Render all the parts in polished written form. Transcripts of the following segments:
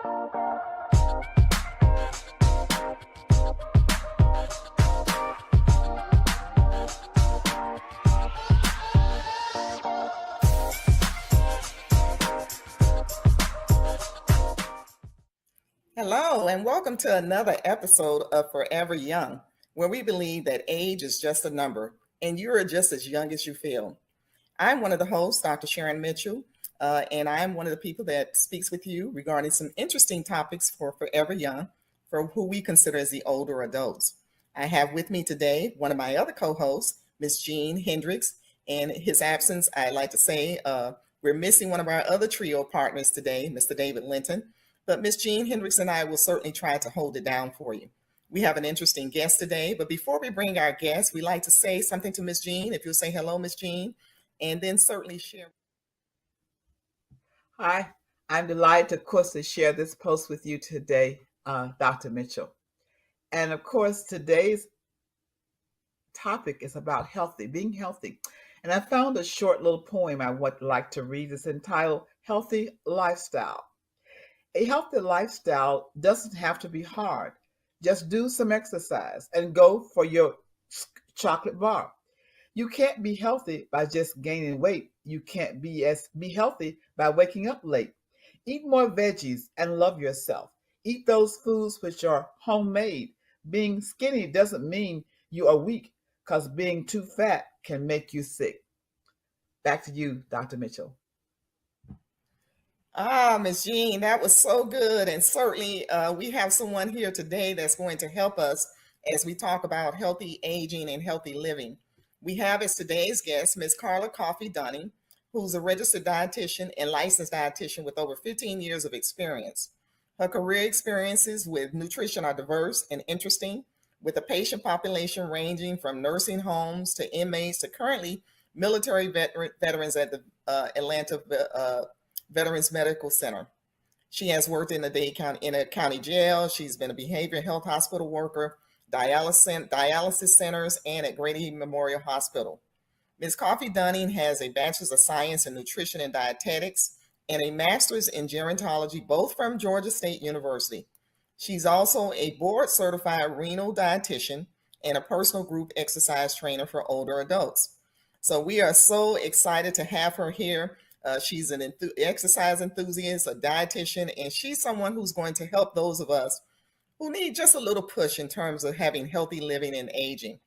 Hello, and welcome to another episode of Forever Young, where we believe that age is just a number and you're just as young as you feel. I'm one of the hosts, Dr. Sharon Mitchell, and I'm one of the people that speaks with you regarding some interesting topics for Forever Young, for who we consider as the older adults. I have with me today one of my other co hosts, Miss Jean Hendricks. In his absence, I'd like to say we're missing one of our other trio partners today, Mr. David Linton. But Miss Jean Hendricks and I will certainly try to hold it down for you. We have an interesting guest today, but before we bring our guest, we like to say something to Miss Jean. If you'll say hello, Miss Jean, and then certainly share. Hi, I'm delighted, of course, to share this post with you today, Dr. Mitchell. And of course, today's topic is about being healthy. And I found a short little poem I would like to read. It's entitled Healthy Lifestyle. A healthy lifestyle doesn't have to be hard. Just do some exercise and go for your chocolate bar. You can't be healthy by just gaining weight. You can't be healthy by waking up late. Eat more veggies and love yourself. Eat those foods which are homemade. Being skinny doesn't mean you are weak, because being too fat can make you sick. Back to you, Dr. Mitchell. Miss Jean, that was so good. And certainly we have someone here today that's going to help us as we talk about healthy aging and healthy living. We have as today's guest, Miss Karla Coffee Dunning, who's a registered dietitian and licensed dietitian with over 15 years of experience. Her career experiences with nutrition are diverse and interesting, with a patient population ranging from nursing homes to inmates to currently military veterans at the Atlanta Veterans Medical Center. She has worked in a county jail. She's been a behavioral health hospital worker, dialysis centers, and at Grady Memorial Hospital. Ms. Coffee Dunning has a Bachelor's of Science in Nutrition and Dietetics and a Master's in Gerontology, both from Georgia State University. She's also a board certified renal dietitian and a personal group exercise trainer for older adults. So we are so excited to have her here. She's an exercise enthusiast, a dietitian, and she's someone who's going to help those of us who need just a little push in terms of having healthy living and aging.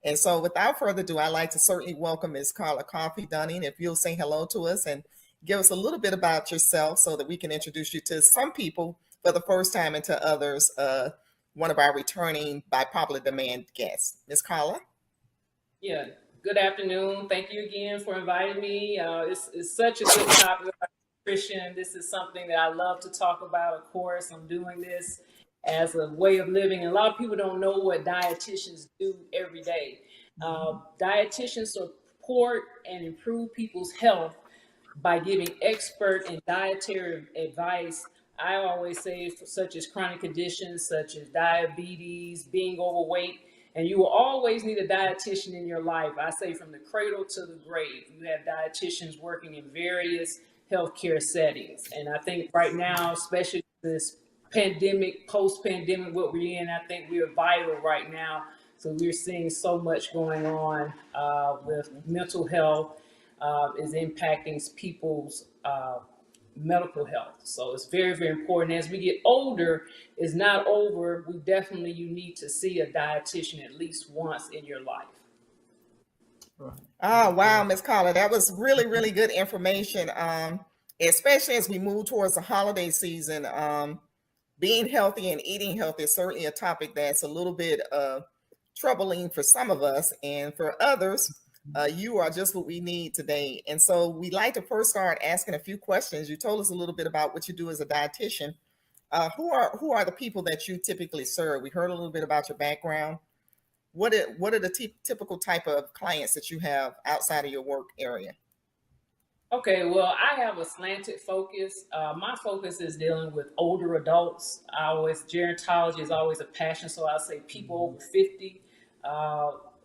And so without further ado, I'd like to certainly welcome Ms. Karla Coffee Dunning. If you'll say hello to us and give us a little bit about yourself so that we can introduce you to some people for the first time and to others, one of our returning by popular demand guests. Ms. Karla? Yeah, good afternoon. Thank you again for inviting me. It's such a good topic about nutrition. This is something that I love to talk about. Of course, I'm doing this as a way of living. And a lot of people don't know what dietitians do every day. Dietitians support and improve people's health by giving expert and dietary advice. I always say, such as chronic conditions such as diabetes, being overweight, and you will always need a dietitian in your life. I say from the cradle to the grave, you have dietitians working in various healthcare settings. And I think right now, especially this pandemic, post-pandemic, what we're in, I think we're vital right now. So we're seeing so much going on with mental health is impacting people's medical health. So it's very, very important. As we get older, it's not over. You need to see a dietitian at least once in your life. Oh, wow, Ms. Karla, that was really, really good information. Especially as we move towards the holiday season, being healthy and eating healthy is certainly a topic that's a little bit troubling for some of us, and for others, you are just what we need today. And so we'd like to first start asking a few questions. You told us a little bit about what you do as a dietitian. Who are the people that you typically serve? We heard a little bit about your background. What are the typical type of clients that you have outside of your work area? Okay, well, I have a slanted focus. My focus is dealing with older adults. Gerontology is always a passion, so I say people over 50.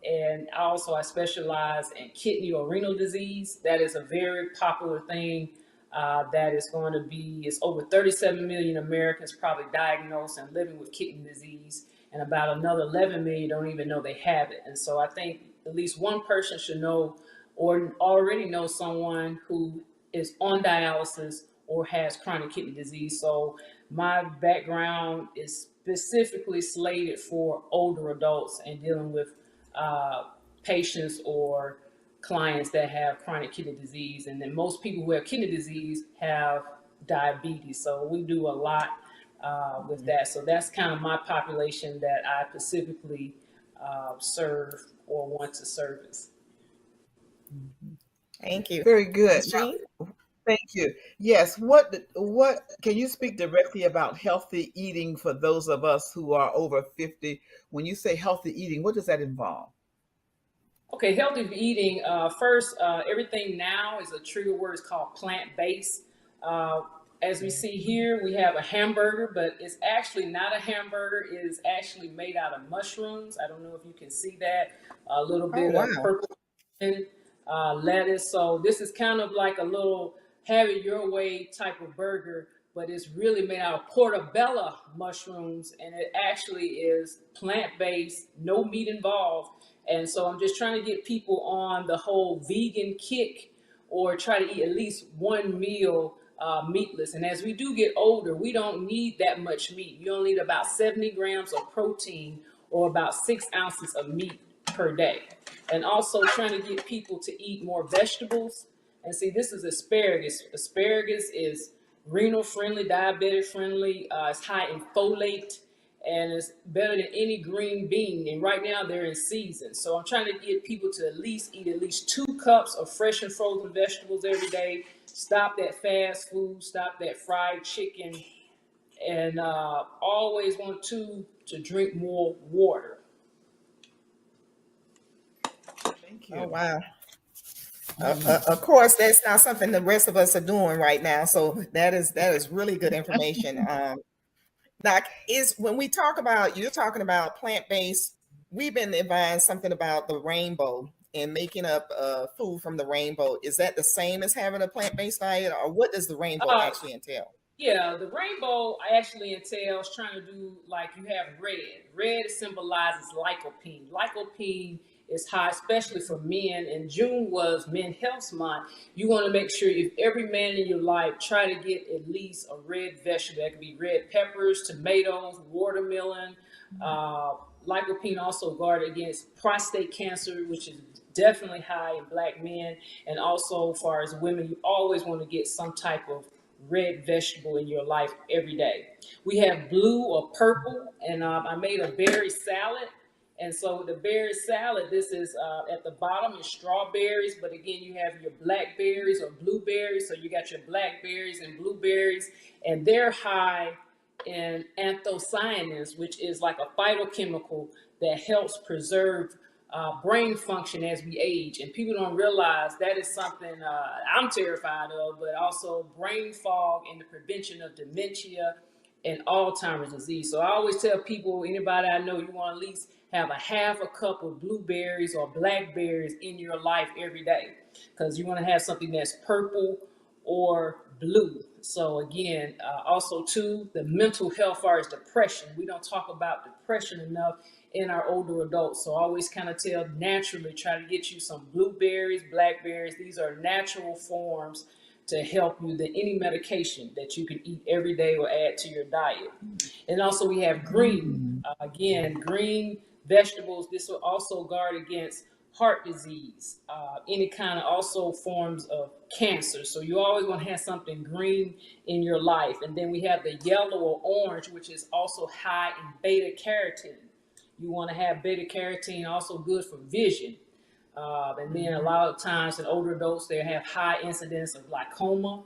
And I specialize in kidney or renal disease. That is a very popular thing that is going to be, it's over 37 million Americans probably diagnosed and living with kidney disease, and about another 11 million don't even know they have it. And so I think at least one person should know or already know someone who is on dialysis or has chronic kidney disease. So my background is specifically slated for older adults and dealing with uh, patients or clients that have chronic kidney disease. And then most people who have kidney disease have diabetes. So we do a lot with that. So that's kind of my population that I specifically serve or want to service. Thank you. Very good. Ms. Jean? Thank you. Yes. What can you speak directly about healthy eating for those of us who are over 50? When you say healthy eating, what does that involve? Okay, healthy eating. First, everything now is a trigger word. It's called plant-based. Uh, as we see here, we have a hamburger, but it's actually not a hamburger. It is actually made out of mushrooms. I don't know if you can see that. A little Oh, bit of wow. purple lettuce. So this is kind of like a little have it your way type of burger, but it's really made out of portobello mushrooms, and it actually is plant based, no meat involved. And so I'm just trying to get people on the whole vegan kick, or try to eat at least one meal meatless. And as we do get older, we don't need that much meat. You only need about 70 grams of protein or about 6 ounces of meat per day. And also trying to get people to eat more vegetables. And see, this is asparagus. Asparagus is renal friendly, diabetic friendly. It's high in folate, and it's better than any green bean. And right now they're in season. So I'm trying to get people to at least eat at least 2 cups of fresh and frozen vegetables every day. Stop that fast food, stop that fried chicken, and always want to drink more water. Thank Oh, you. wow. Of course, that's not something the rest of us are doing right now. So that is really good information. Like, is when we talk about, you're talking about plant-based, we've been advised something about the rainbow and making up food from the rainbow. Is that the same as having a plant-based diet, or what does the rainbow Uh, actually entail? Yeah, the rainbow actually entails trying to do like you have red. Red symbolizes lycopene. Lycopene is high, especially for men. And June was Men Health Month. You want to make sure if every man in your life try to get at least a red vegetable. That could be red peppers, tomatoes, watermelon. Uh, Lycopene also guard against prostate cancer, which is definitely high in black men. And also, as far as women, you always want to get some type of red vegetable in your life every day. We have blue or purple, and I made a berry salad. And so the berry salad, this is at the bottom is strawberries, but again, you have your blackberries or blueberries. So you got your blackberries and blueberries, and they're high in anthocyanins, which is like a phytochemical that helps preserve brain function as we age. And people don't realize that is something I'm terrified of, but also brain fog and the prevention of dementia and Alzheimer's disease. So I always tell people, anybody I know, you want to at least have a half a cup of blueberries or blackberries in your life every day, because you want to have something that's purple or blue. So again, also too, the mental health as far as depression. We don't talk about depression enough in our older adults. So I always kind of tell naturally, try to get you some blueberries, blackberries. These are natural forms to help you than any medication that you can eat every day or add to your diet. And also we have green. Again, green vegetables. This will also guard against heart disease, any kind of also forms of cancer. So you always want to have something green in your life. And then we have the yellow or orange, which is also high in beta carotene. You want to have beta carotene, also good for vision. And then a lot of times in older adults, they have high incidence of glaucoma.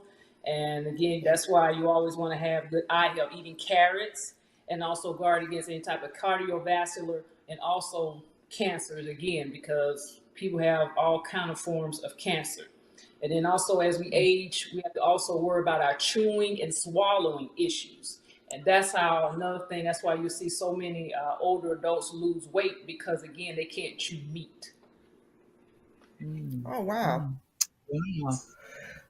And again, that's why you always want to have good eye health, eating carrots, and also guard against any type of cardiovascular and also cancers again, because people have all kind of forms of cancer. And then also as we age, we have to also worry about our chewing and swallowing issues. And that's how another thing, that's why you see so many older adults lose weight, because again, they can't chew meat. Mm, Oh, wow. mm. Wow.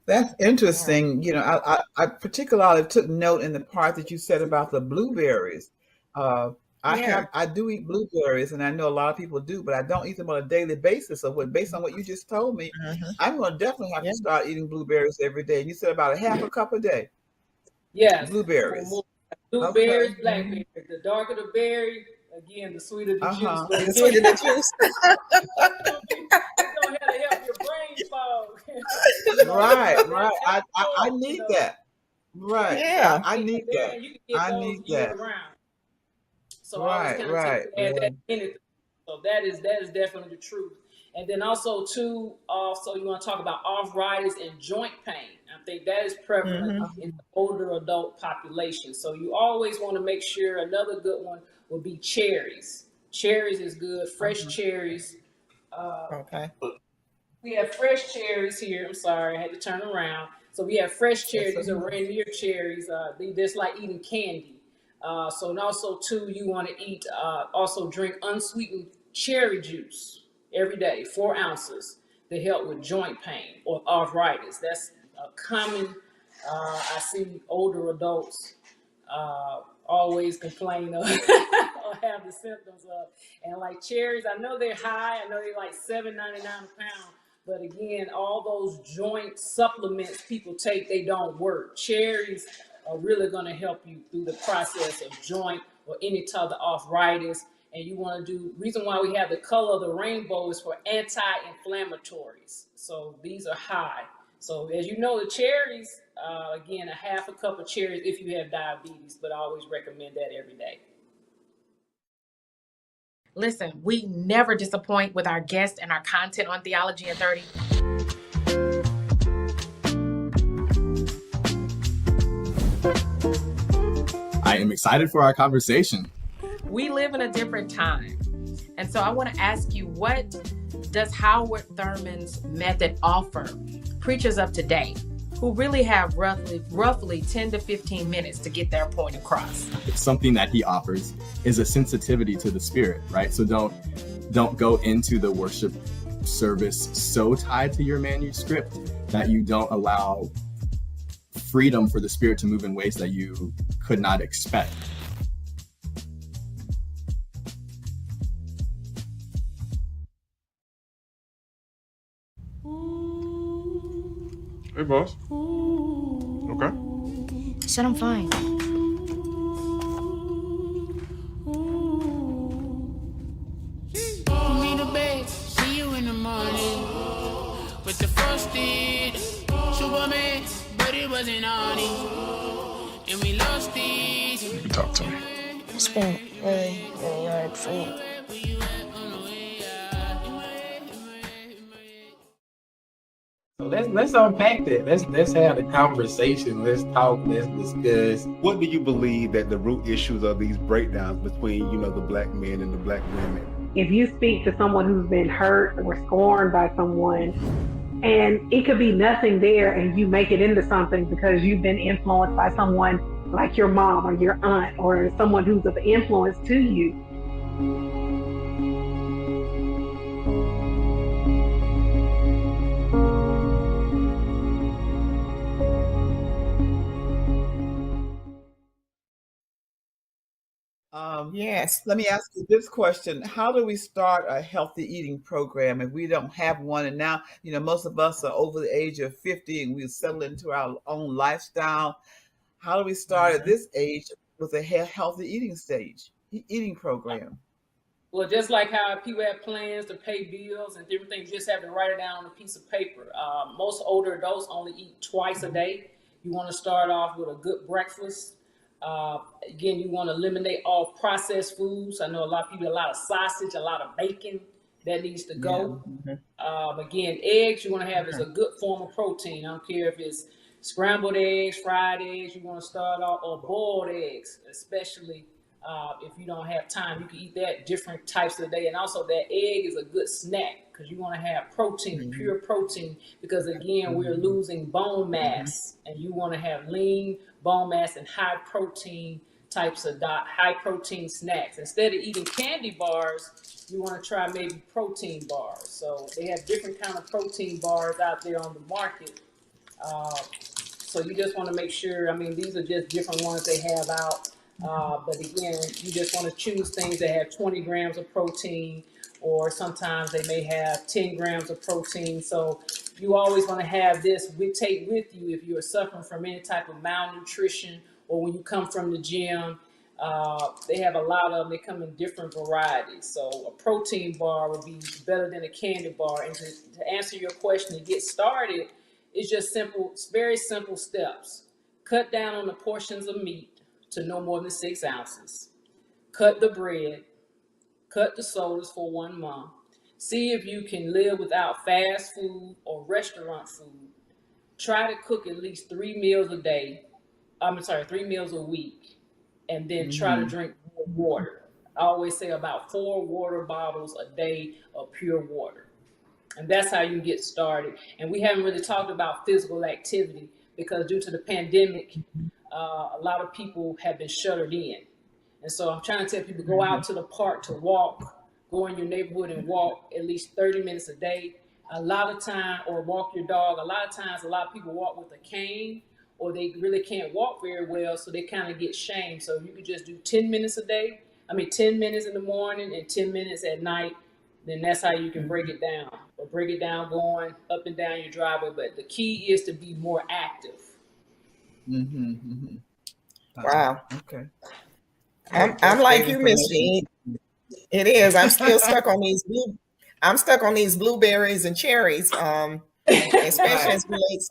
That's Yeah. interesting. I particularly took note in the part that you said about the blueberries. Uh, Yeah. I do eat blueberries, and I know a lot of people do, but I don't eat them on a daily basis. So, based on what you just told me, Mhm. I'm going to definitely have Yeah. to start eating blueberries every day. And you said about a half a cup a day, Yes, for blueberries. more blueberries, Okay. Mhm. blackberries. The darker the berry, again, the sweeter the juice. Uh-huh. But The again, sweeter the juice. it's gonna have to help your brain fog. Right, That right. I joy, need that. Right. Yeah. I and need that. then you can get I those need year that. round. So I always Right, kind of tell right. you to add Yeah. that in it. So that is definitely the truth. And then also too, also you want to talk about arthritis and joint pain. I think that is prevalent Mhm. in the older adult population. So you always want to make sure another good one would be cherries. Cherries is good. Fresh Uh-huh. cherries. Uh, Okay. we have fresh cherries here. I'm sorry, I had to turn around. So we have fresh That's cherries. These are okay. Rainier cherries. They just like eating candy. So and also too, you want to eat. Also drink unsweetened cherry juice every day, 4 ounces, to help with joint pain or arthritis. That's a common. I see older adults uh, always complain of or have the symptoms of. And like cherries, I know they're high. I know they're like $7.99 a pound. But again, all those joint supplements people take, they don't work. Cherries are really going to help you through the process of joint or any type of arthritis. And you want to do, reason why we have the color of the rainbow is for anti-inflammatories. So these are high. So as you know, the cherries, again, a half a cup of cherries if you have diabetes, but I always recommend that every day. Listen, we never disappoint with our guests and our content on Theology in 30. I am excited for our conversation. We live in a different time. And so I want to ask you, what does Howard Thurman's method offer preachers of today who really have roughly 10 to 15 minutes to get their point across? Something that he offers is a sensitivity to the Spirit, right? So don't go into the worship service so tied to your manuscript that you don't allow freedom for the Spirit to move in ways that you could not expect. Hey, boss. Okay. Said I'm fine. Put me to bed, see you in the morning. With the frosted Superman, but it wasn't on it. And we lost it. You can talk to me. It's been really, really hard for me. So let's unpack that. Let's have the conversation. Let's talk. Let's discuss. What do you believe that the root issues of these breakdowns between, the black men and the black women? If you speak to someone who's been hurt or scorned by someone, and it could be nothing there, and you make it into something because you've been influenced by someone like your mom or your aunt or someone who's of influence to you. Yes. Let me ask you this question. How do we start a healthy eating program if we don't have one? And now, most of us are over the age of 50 and we settle into our own lifestyle. How do we start at this age with a healthy eating program? Well, just like how people have plans to pay bills and different things, you just have to write it down on a piece of paper. Most older adults only eat twice a day. You want to start off with a good breakfast. Again, you want to eliminate all processed foods. I know a lot of people, a lot of sausage, a lot of bacon that needs to go. Again, eggs you want to have is a good form of protein. I don't care if it's scrambled eggs, fried eggs, you want to start off, or boiled eggs, especially if you don't have time. You can eat that different types of the day. And also that egg is a good snack because you want to have protein, pure protein, because again, we're losing bone mass and you want to have lean bone mass and high protein types of high protein snacks. Instead of eating candy bars, you want to try maybe protein bars. So they have different kind of protein bars out there on the market. So you just want to make sure, I mean, these are just different ones they have out. But again, you just want to choose things that have 20 grams of protein, or sometimes they may have 10 grams of protein. So you always want to have this take with you if you're suffering from any type of malnutrition, or when you come from the gym. They have a lot of them. They come in different varieties. So a protein bar would be better than a candy bar. And to answer your question, to get started, it's just simple. It's very simple steps. Cut down on the portions of meat to no more than 6 ounces. Cut the bread. Cut the sodas for 1 month. See if you can live without fast food or restaurant food. Try to cook at least 3 meals a day. 3 meals a week. And then try to drink more water. I always say about 4 water bottles a day of pure water. And that's how you get started. And we haven't really talked about physical activity because due to the pandemic, a lot of people have been shuttered in. And so I'm trying to tell people, go out to the park to walk, go in your neighborhood and walk at least 30 minutes a day. A lot of time, or walk your dog. A lot of times, a lot of people walk with a cane, or they really can't walk very well, so they kind of get shamed. So you could just do 10 minutes a day. 10 minutes in the morning and 10 minutes at night. Then that's how you can break it down, or break it down going up and down your driveway. But the key is to be more active. Wow. Okay. I'm like you, Miss Jean. It is. I'm still stuck on these blueberries and cherries, especially as relates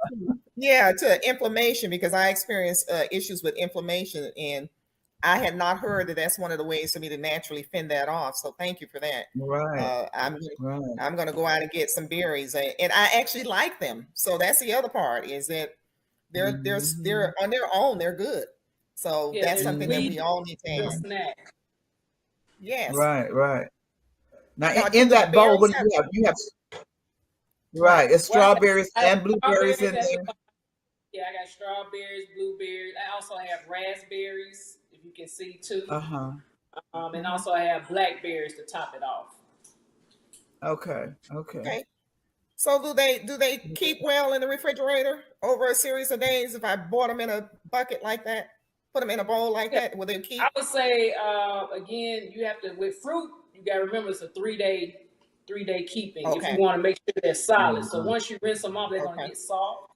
to inflammation, because I experience issues with inflammation, and I had not heard that that's one of the ways for me to naturally fend that off. So thank you for that. Right. I'm going to go out and get some berries, and I actually like them. So that's the other part, is that they're on their own, they're good. So that's something that we all need to have. Snack. Yes. Right. Now in that bowl, what do you have? You have it's strawberries and blueberries in there. Yeah, I got strawberries, blueberries. I also have raspberries, if you can see too. And also I have blackberries to top it off. Okay. So do they keep well in the refrigerator over a series of days? If I bought them in a bucket like that, put them in a bowl like that, will they keep? I would say again, you have to, with fruit, you got to remember it's a 3-day keeping. Okay. If you want to make sure they're solid. So once you rinse them off, they're going to get soft.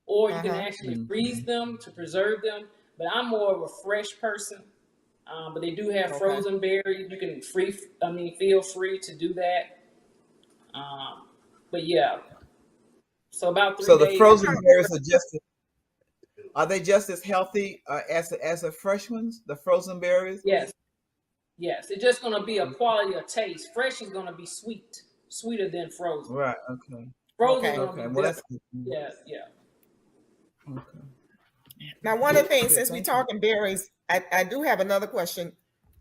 Or you can actually freeze them to preserve them. But I'm more of a fresh person. But they do have frozen berries. You can feel free to do that. But yeah. So about 3 days. So the frozen berries are they just as healthy as the fresh ones? The frozen berries? Yes. It's just going to be a quality of taste. Fresh is going to be sweeter than frozen. Right. Okay. Frozen is going to be that's good. Yeah. Okay. Now, one of the things, since we're talking berries, I do have another question.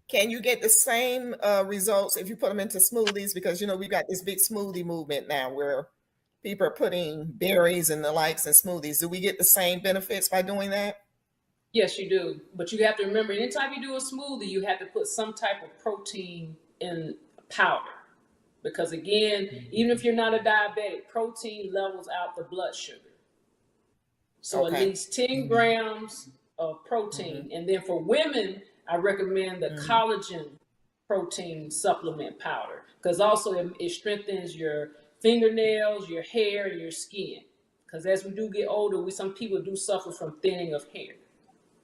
Can you get the same results if you put them into smoothies? Because, we've got this big smoothie movement now where people are putting berries and the likes in smoothies. Do we get the same benefits by doing that? Yes, you do. But you have to remember, anytime you do a smoothie, you have to put some type of protein in powder. Because again, even if you're not a diabetic, protein levels out the blood sugar. So at least 10 grams of protein. And then for women, I recommend the collagen protein supplement powder, because also it strengthens your fingernails, your hair, and your skin. Because as we do get older, some people do suffer from thinning of hair.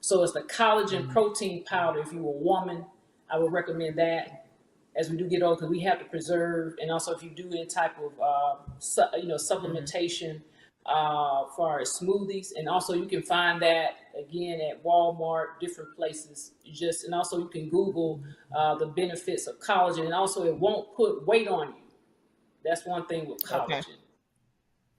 So it's the collagen protein powder. If you're a woman, I would recommend that as we do get older, because we have to preserve. And also if you do any type of supplementation for our smoothies. And also you can find that again at Walmart, different places. And also you can Google the benefits of collagen. And also it won't put weight on you. That's one thing with collagen.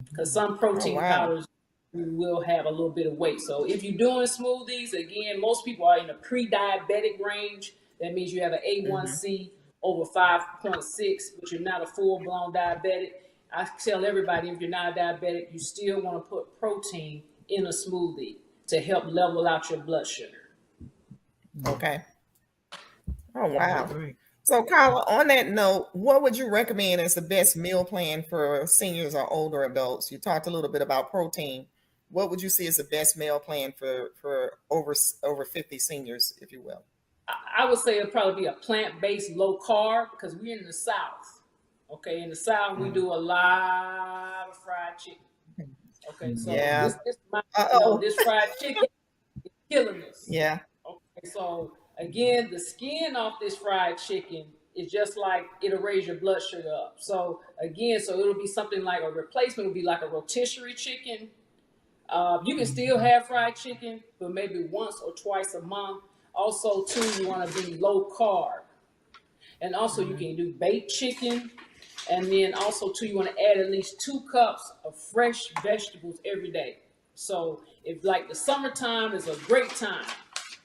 Because some protein powders will have a little bit of weight. So if you're doing smoothies, again, most people are in a pre-diabetic range. That means you have an A1C over 5.6, but you're not a full-blown diabetic. I tell everybody, if you're not a diabetic, you still want to put protein in a smoothie to help level out your blood sugar. Okay. Oh, wow. So, Karla, on that note, what would you recommend as the best meal plan for seniors or older adults? You talked a little bit about protein, what would you see as the best meal plan for over 50 seniors, if you will? I would say it'd probably be a plant-based low carb because we're in the South. Okay, in the South we do a lot of fried chicken. Okay, so Yeah. this fried chicken is killing us. Yeah. Okay, so again, the skin off this fried chicken is just like it'll raise your blood sugar up. So again, so it'll be something like a replacement would be like a rotisserie chicken. You can still have fried chicken, but maybe once or twice a month. Also, too, you want to be low carb. And also you can do baked chicken. And then also, too, you want to add at least 2 cups of fresh vegetables every day. So if like the summertime is a great time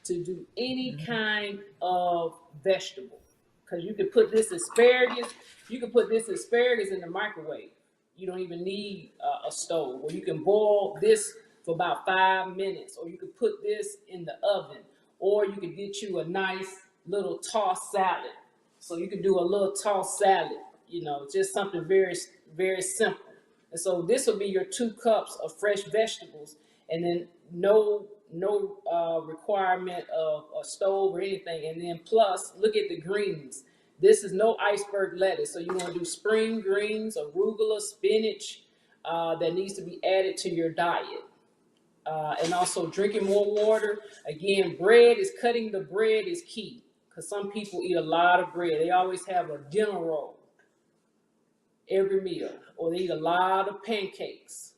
to do any kind of vegetable. Because you can put this asparagus in the microwave. You don't even need a stove. Or you can boil this for about 5 minutes. Or you can put this in the oven. Or you can get you a nice little tossed salad. So you can do a little tossed salad. You know, just something very, very simple. And so this will be your 2 cups of fresh vegetables. And then no requirement of a stove or anything. And then plus, look at the greens. This is no iceberg lettuce. So you want to do spring greens, arugula, spinach that needs to be added to your diet. And also drinking more water. Again, cutting the bread is key. Because some people eat a lot of bread. They always have a dinner roll every meal. Or they eat a lot of pancakes.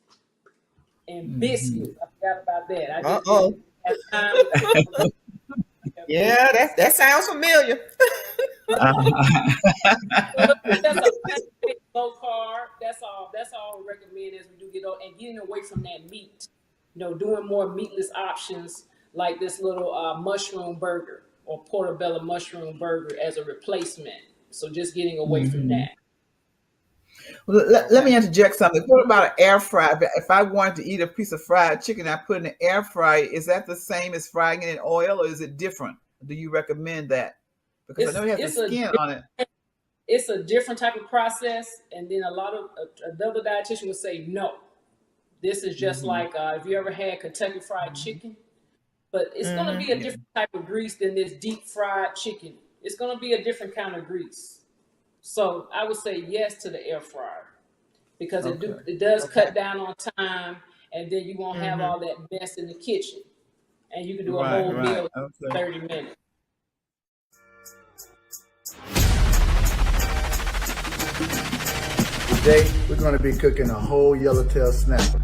And biscuits. I forgot about that. I just didn't have time. Yeah, that sounds familiar. So that's a low carb. That's all we recommend as we do get old and getting away from that meat. You know, doing more meatless options like this little mushroom burger or portobello mushroom burger as a replacement. So just getting away from that. Well, let me interject something. What about an air fryer? If I wanted to eat a piece of fried chicken, I put in an air fryer. Is that the same as frying it in oil, or is it different? Do you recommend that? Because I know it has the skin on it. It's a different type of process, and then a lot of another dietitian would say no. This is just like if you ever had Kentucky Fried Chicken, but it's going to be a different type of grease than this deep fried chicken. It's going to be a different kind of grease. So I would say yes to the air fryer because it does cut down on time, and then you won't have all that mess in the kitchen, and you can do a whole meal in 30 minutes. Today we're going to be cooking a whole yellowtail snapper.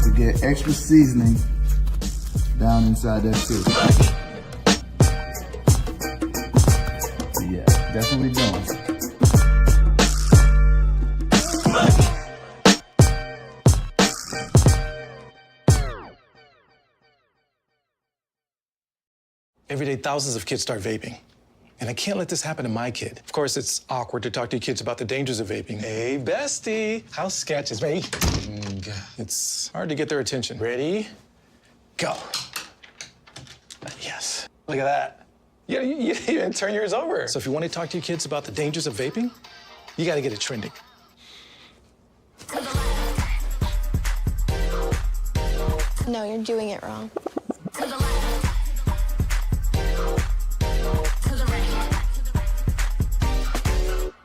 To get extra seasoning down inside that fish. Yeah, that's what we're doing. Every day, thousands of kids start vaping. And I can't let this happen to my kid. Of course, it's awkward to talk to your kids about the dangers of vaping. Hey, bestie, how sketch is me? It's hard to get their attention. Ready? Go. Yes. Look at that. You didn't turn yours over. So if you want to talk to your kids about the dangers of vaping, you got to get it trending. No, you're doing it wrong.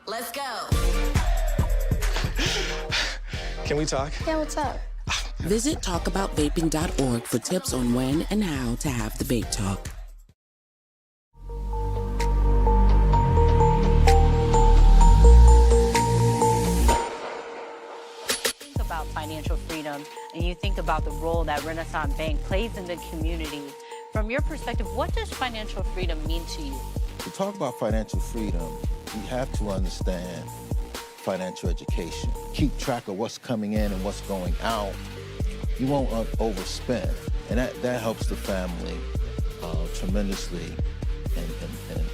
Let's go. Can we talk? Yeah, what's up? Visit talkaboutvaping.org for tips on when and how to have the vape talk. Think about financial freedom and you think about the role that Renaissance Bank plays in the community. From your perspective, what does financial freedom mean to you? To talk about financial freedom, you have to understand financial education. Keep track of what's coming in and what's going out. You won't overspend. And that helps the family tremendously in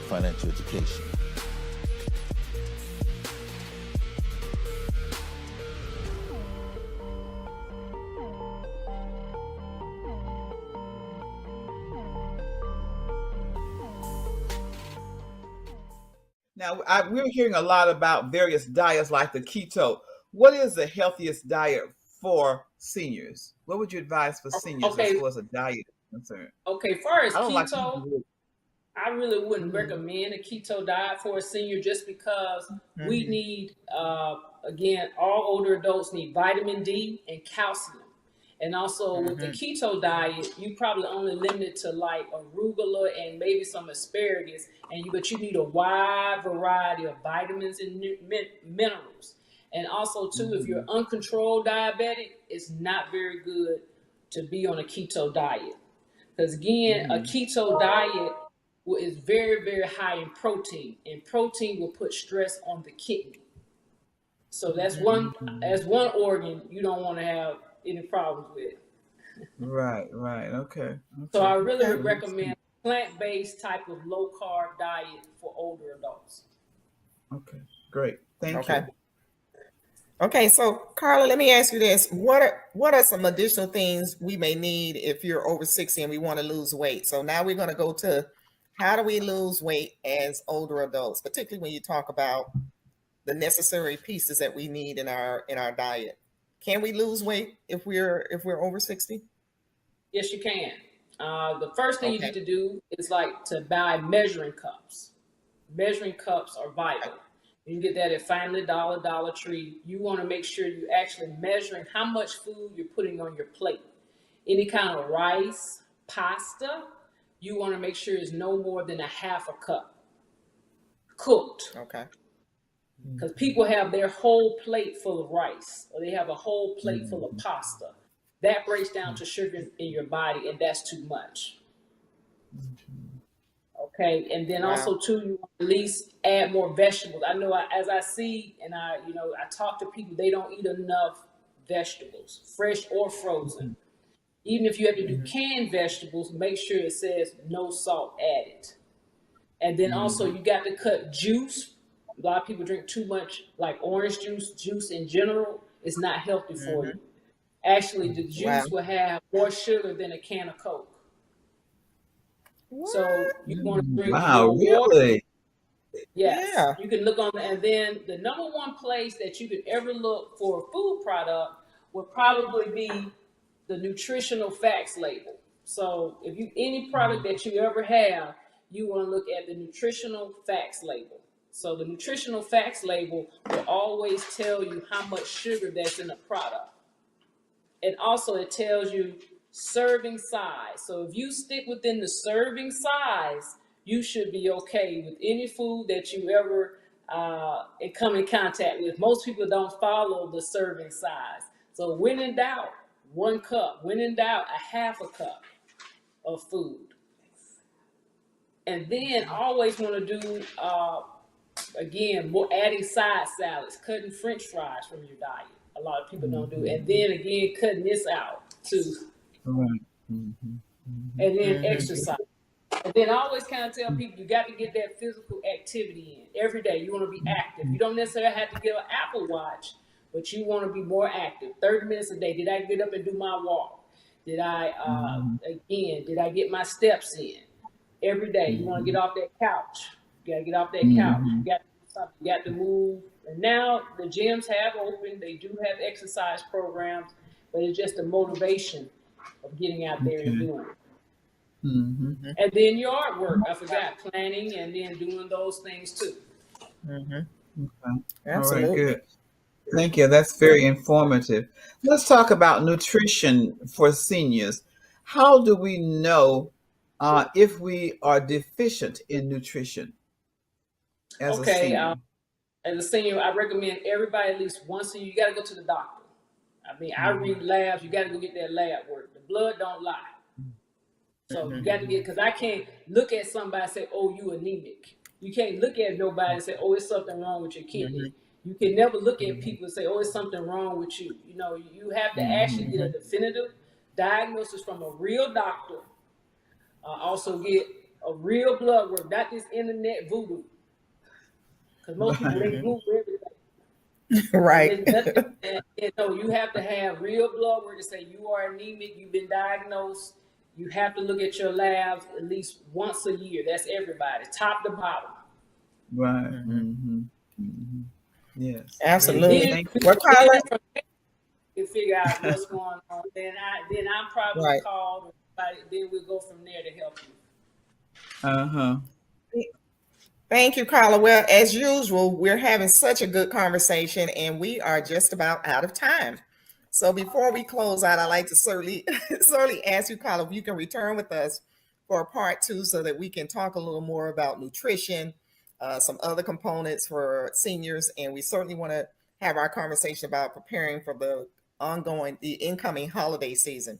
financial education. Now, we're hearing a lot about various diets like the keto. what is the healthiest diet for seniors? What would you advise for seniors as Okay. far as a diet is concerned? Okay, far as I don't like keto, I really wouldn't recommend a keto diet for a senior just because we need, again, all older adults need vitamin D and calcium. And also with the keto diet, you probably only limited to like arugula and maybe some asparagus, but you need a wide variety of vitamins and minerals. And also too, if you're uncontrolled diabetic, it's not very good to be on a keto diet. Because again, a keto diet is very, very high in protein, and protein will put stress on the kidney. So that's one organ you don't want to have any problems with. Right. Okay. So I really would recommend plant-based type of low-carb diet for older adults. Okay, great. Thank you. Okay, so Karla, let me ask you this. What are some additional things we may need if you're over 60 and we want to lose weight? So now we're going to go to how do we lose weight as older adults, particularly when you talk about the necessary pieces that we need in our diet. Can we lose weight if we're over 60? Yes, you can. The first thing you need to do is like to buy measuring cups. Measuring cups are vital. You can get that at Family Dollar, Dollar Tree. You want to make sure you're actually measuring how much food you're putting on your plate. Any kind of rice, pasta, you want to make sure it's no more than a half a cup cooked. Okay. Because people have their whole plate full of rice, or they have a whole plate full of pasta. That breaks down to sugar in your body, and that's too much. Okay, and then also too, you want to at least add more vegetables. I know as I see, and I talk to people, they don't eat enough vegetables, fresh or frozen. Even if you have to do canned vegetables, make sure it says no salt added. And then also you got to cut juice. A lot of people drink too much, like orange juice in general is not healthy for you. Actually, the juice will have more sugar than a can of Coke. So you want to drink more water. Really? Yes, you can look on, and then the number one place that you could ever look for a food product would probably be the nutritional facts label. So if you any product that you ever have, you want to look at the nutritional facts label. So the nutritional facts label will always tell you how much sugar that's in the product. And also it tells you serving size. So if you stick within the serving size, you should be okay with any food that you ever come in contact with. Most people don't follow the serving size. So when in doubt, 1 cup. When in doubt, a half a cup of food. And then always want to do, again, more adding side salads, cutting French fries from your diet. A lot of people don't do. And then again, cutting this out too. And then exercise. And then I always kind of tell people you got to get that physical activity in every day. You want to be active. You don't necessarily have to get an Apple Watch, but you want to be more active. 30 minutes a day. Did I get up and do my walk? Did I get my steps in? Every day. You want to get off that couch. You got to get off that couch. You got to do something. You got to move. And now the gyms have opened. They do have exercise programs, but it's just the motivation of getting out there and doing it. And then yard work. I forgot planning and then doing those things too. Okay. All right, good. Thank you. That's very informative. Let's talk about nutrition for seniors. How do we know if we are deficient in nutrition as a senior? As a senior, I recommend everybody at least once a year. You got to go to the doctor. I mean, I read labs. You got to go get that lab work. The blood don't lie. So you got to get, because I can't look at somebody and say, oh, you anemic. You can't look at nobody and say, oh, it's something wrong with your kidney. You can never look at people and say, oh, it's something wrong with you. You know, you have to actually get a definitive diagnosis from a real doctor. Also get a real blood work, not this internet voodoo. Because most people, they Google everything. Right. And, you have to have real blood work to say you are anemic, you've been diagnosed. You have to look at your labs at least once a year. That's everybody, top to bottom. Right. Yes. Absolutely. Then, Well, Karla, then from there, you figure out what's going on. Then I'm probably right. called. Then we'll go from there to help you. Uh-huh. Thank you, Karla. Well, as usual, we're having such a good conversation and we are just about out of time. So before we close out, I'd like to certainly ask you, Karla, if you can return with us for a part two so that we can talk a little more about nutrition, some other components for seniors, and we certainly want to have our conversation about preparing for the incoming holiday season.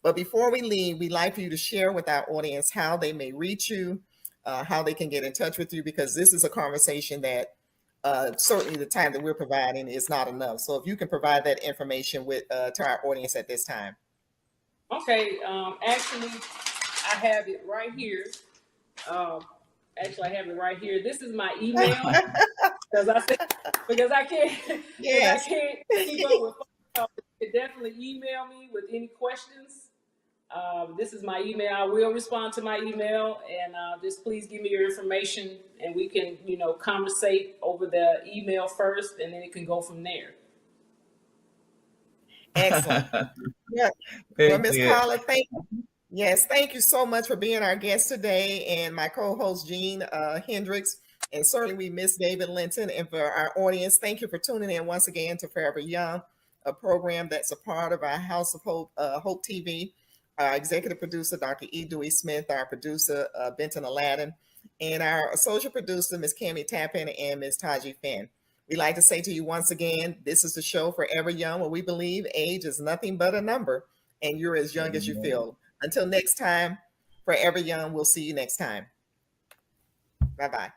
But before we leave, we'd like for you to share with our audience how they may reach you, how they can get in touch with you, because this is a conversation that certainly the time that we're providing is not enough. So if you can provide that information with to our audience at this time. Okay. Actually, I have it right here. Actually, I have it right here. This is my email because I can't Yes. keep up with. You can definitely email me with any questions. This is my email. I will respond to my email, and just please give me your information, and we can, conversate over the email first, and then it can go from there. Excellent. Yeah. Very Well, Ms. good. Karla, thank you so much for being our guest today, and my co-host Jean Hendricks, and certainly we miss David Linton. And for our audience, thank you for tuning in once again to Forever Young, a program that's a part of our House of Hope, Hope TV. Our executive producer, Dr. E. Dewey Smith, our producer, Benton Aladdin, and our associate producer, Ms. Cami Tappan and Ms. Taji Finn. We'd like to say to you once again, this is the show Forever Young, where we believe age is nothing but a number, and you're as young as you feel. Until next time, Forever Young, we'll see you next time. Bye-bye.